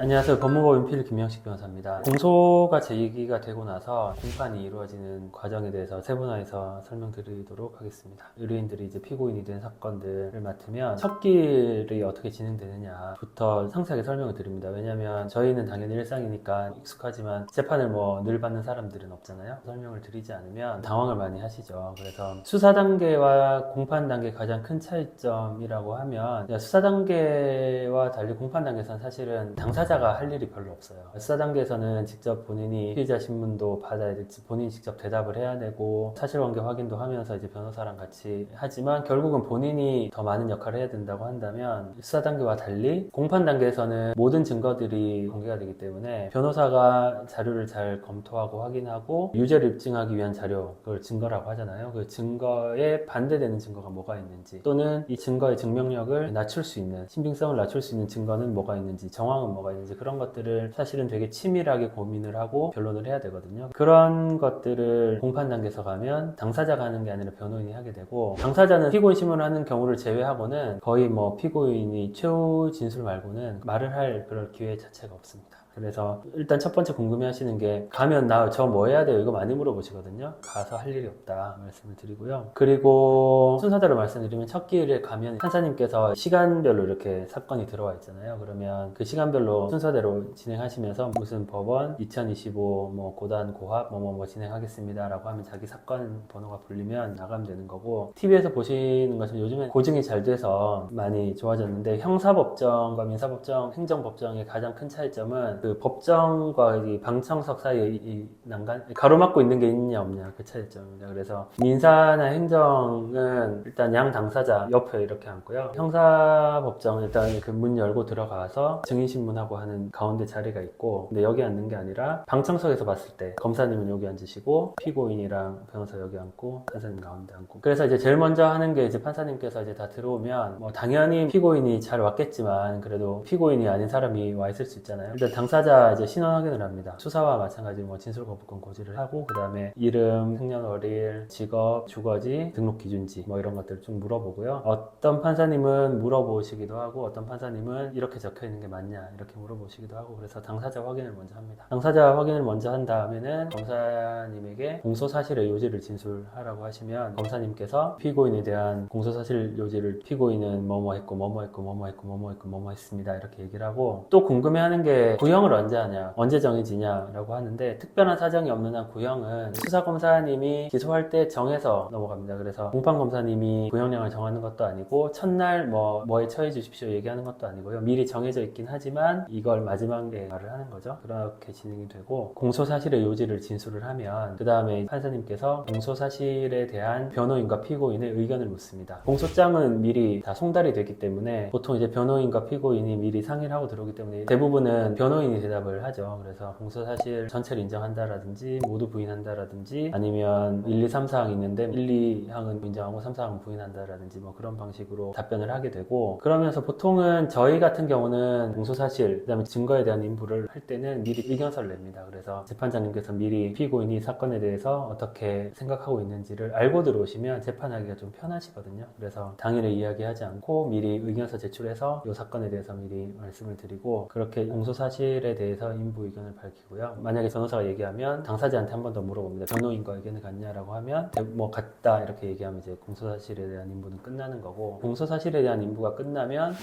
안녕하세요. 법무법인 필 김영식 변호사입니다. 공소가 제기가 되고 나서 공판이 이루어지는 과정에 대해서 세분화해서 설명드리도록 하겠습니다. 의뢰인들이 이제 피고인이 된 사건들을 맡으면 첫 길이 어떻게 진행되느냐부터 상세하게 설명을 드립니다. 왜냐하면 저희는 당연히 일상이니까 익숙하지만 재판을 늘 받는 사람들은 없잖아요. 설명을 드리지 않으면 당황을 많이 하시죠. 그래서 수사 단계와 공판 단계 가장 큰 차이점이라고 하면 수사 단계와 달리 공판 단계에서는 사실은 당사자가 할 일이 별로 없어요. 수사 단계에서는 직접 본인이 피의자 신문도 받아야 될지 본인이 직접 대답을 해야 되고 사실관계 확인도 하면서 이제 변호사랑 같이 하지만 결국은 본인이 더 많은 역할을 해야 된다고 한다면 수사 단계와 달리 공판 단계에서는 모든 증거들이 공개가 되기 때문에 변호사가 자료를 잘 검토하고 확인하고 유죄를 입증하기 위한 자료, 그걸 증거라고 하잖아요. 그 증거에 반대되는 증거가 뭐가 있는지 또는 이 증거의 증명력을 낮출 수 있는 신빙성을 낮출 수 있는 증거는 뭐가 있는지 정황은 뭐가 있는지 그런 것들을 사실은 되게 치밀하게 고민을 하고 변론을 해야 되거든요. 그런 것들을 공판 단계에서 가면 당사자가 하는 게 아니라 변호인이 하게 되고 당사자는 피고인 신문을 하는 경우를 제외하고는 거의 피고인이 최후 진술 말고는 말을 할 그럴 기회 자체가 없습니다. 그래서 일단 첫 번째 궁금해하시는 게 가면 나 저 뭐 해야 돼요? 이거 많이 물어보시거든요. 가서 할 일이 없다 말씀을 드리고요. 그리고 순서대로 말씀드리면 첫 기회에 가면 판사님께서 시간별로 이렇게 사건이 들어와 있잖아요. 그러면 그 시간별로 순서대로 진행하시면서 무슨 법원 2025 고단 고합 진행하겠습니다 라고 하면 자기 사건 번호가 불리면 나가면 되는 거고 TV에서 보시는 것처럼 요즘에 고증이 잘 돼서 많이 좋아졌는데 형사법정과 민사법정, 행정법정의 가장 큰 차이점은 그 법정과 이 방청석 사이에 이 난간 가로막고 있는 게 있냐 없냐 그 차이점입니다. 그래서 민사나 행정은 일단 양 당사자 옆에 이렇게 앉고요. 형사법정은 일단 그 문 열고 들어가서 증인신문하고 하는 가운데 자리가 있고 근데 여기 앉는 게 아니라 방청석에서 봤을 때 검사님은 여기 앉으시고 피고인이랑 변호사 여기 앉고 판사님 가운데 앉고 그래서 이제 제일 먼저 하는 게 이제 판사님께서 이제 다 들어오면 당연히 피고인이 잘 왔겠지만 그래도 피고인이 아닌 사람이 와 있을 수 있잖아요. 일단 당사자 이제 신원 확인을 합니다. 수사와 마찬가지로 진술 거부권 고지를 하고 그 다음에 이름, 생년월일, 직업, 주거지, 등록 기준지 이런 것들을 좀 물어보고요. 어떤 판사님은 물어보시기도 하고 어떤 판사님은 이렇게 적혀 있는 게 맞냐 이렇게 물어보시기도 하고 그래서 당사자 확인을 먼저 합니다. 당사자 확인을 먼저 한 다음에는 검사님에게 공소사실의 요지를 진술하라고 하시면 검사님께서 피고인에 대한 공소사실 요지를 피고인은 뭐뭐 했고 뭐뭐 했고 뭐뭐 했고 뭐뭐 했고 뭐뭐 했습니다 이렇게 얘기를 하고 또 궁금해하는 게 구형을 언제 하냐 언제 정해지냐라고 하는데 특별한 사정이 없는 한 구형은 수사검사님이 기소할 때 정해서 넘어갑니다. 그래서 공판검사님이 구형량을 정하는 것도 아니고 첫날 뭐에 처해 주십시오 얘기하는 것도 아니고요. 미리 정해져 있긴 하지만 이걸 마지막에 말을 하는 거죠. 그렇게 진행이 되고 공소사실의 요지를 진술을 하면 그 다음에 판사님께서 공소사실에 대한 변호인과 피고인의 의견을 묻습니다. 공소장은 미리 다 송달이 되기 때문에 보통 이제 변호인과 피고인이 미리 상의를 하고 들어오기 때문에 대부분은 변호인이 대답을 하죠. 그래서 공소사실 전체를 인정한다라든지 모두 부인한다라든지 아니면 1, 2, 3, 4항이 있는데 1, 2항은 인정하고 3, 4항은 부인한다라든지 그런 방식으로 답변을 하게 되고 그러면서 보통은 저희 같은 경우는 공소사실 그다음에 증거에 대한 인부를 할 때는 미리 의견서를 냅니다. 그래서 재판장님께서 미리 피고인이 사건에 대해서 어떻게 생각하고 있는지를 알고 들어오시면 재판하기가 좀 편하시거든요. 그래서 당일에 이야기하지 않고 미리 의견서 제출해서 이 사건에 대해서 미리 말씀을 드리고 그렇게 공소사실에 대해서 인부 의견을 밝히고요. 만약에 변호사가 얘기하면 당사자한테 한 번 더 물어봅니다. 변호인과 의견을 같냐라고 하면 같다 이렇게 얘기하면 이제 공소사실에 대한 인부는 끝나는 거고 공소사실에 대한 인부가 끝나면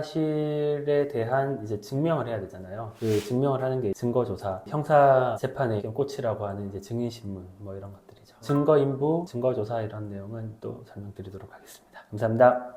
공소사실에 대한 이제 증명을 해야 되잖아요. 그 증명을 하는 게 증거조사, 형사 재판의 꽃이라고 하는 이제 증인신문 이런 것들이죠. 증거인부, 증거조사 이런 내용은 또 설명드리도록 하겠습니다. 감사합니다.